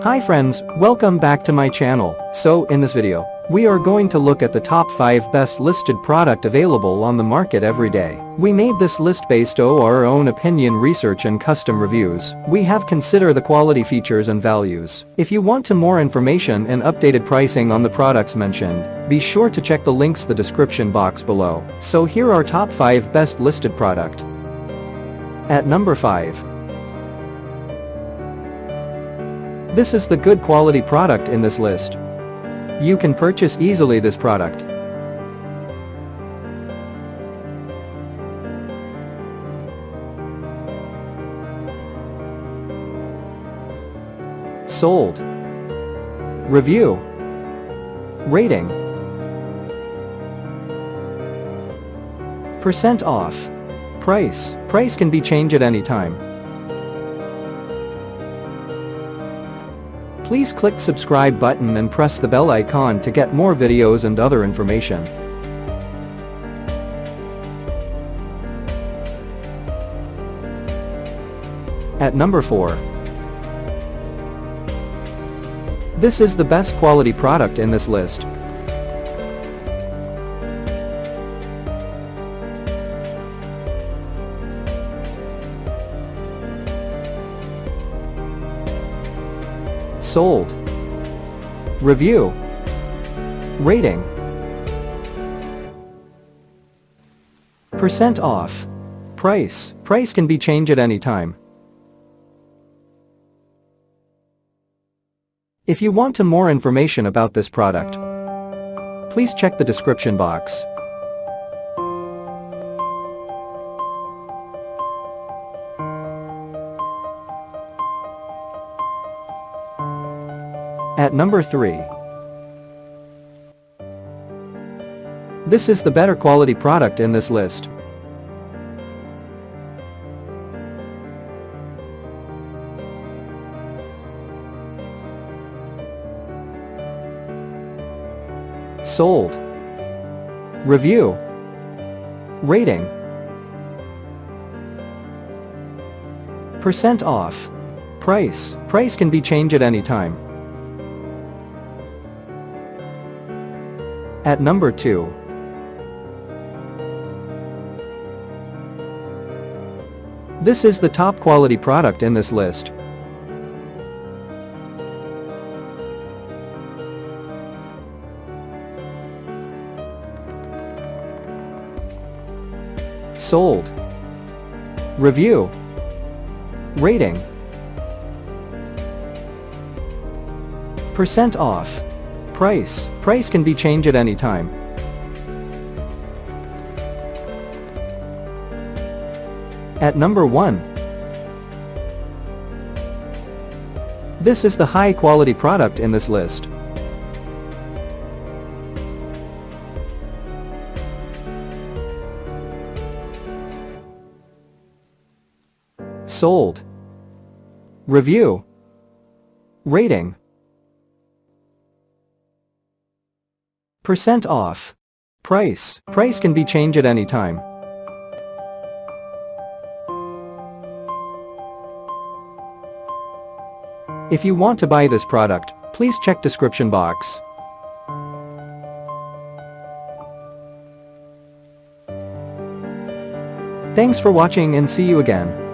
Hi friends, welcome back to my channel. So in this video, we are going to look at the top 5 best listed product available on the market every day. We made this list based on our own opinion, research and custom reviews. We have considered the quality, features and values. If you want to more information and updated pricing on the products mentioned, be sure to check the links in the description box below. So here are top 5 best listed product. At number 5. This is the good quality product in this list. You can purchase easily this product. Sold. Review. Rating. Percent off. Price. Price can be changed at any time. Please click subscribe button and press the bell icon to get more videos and other information. At number 4. This is the best quality product in this list. Sold. Review. Rating. Percent off. Price. Price can be changed at any time. If you want to more information about this product, please check the description box. At number 3. This is the better quality product in this list. Sold. Review. Rating. Percent off. Price. Price can be changed at any time. At number 2. This is the top quality product in this list. Sold. Review. Rating. Percent off. Price. Price can be changed at any time. At number 1. This is the high quality product in this list. Sold. Review. Rating. Percent off. Price. Price can be changed at any time. If you want to buy this product, please check description box. Thanks for watching and see you again.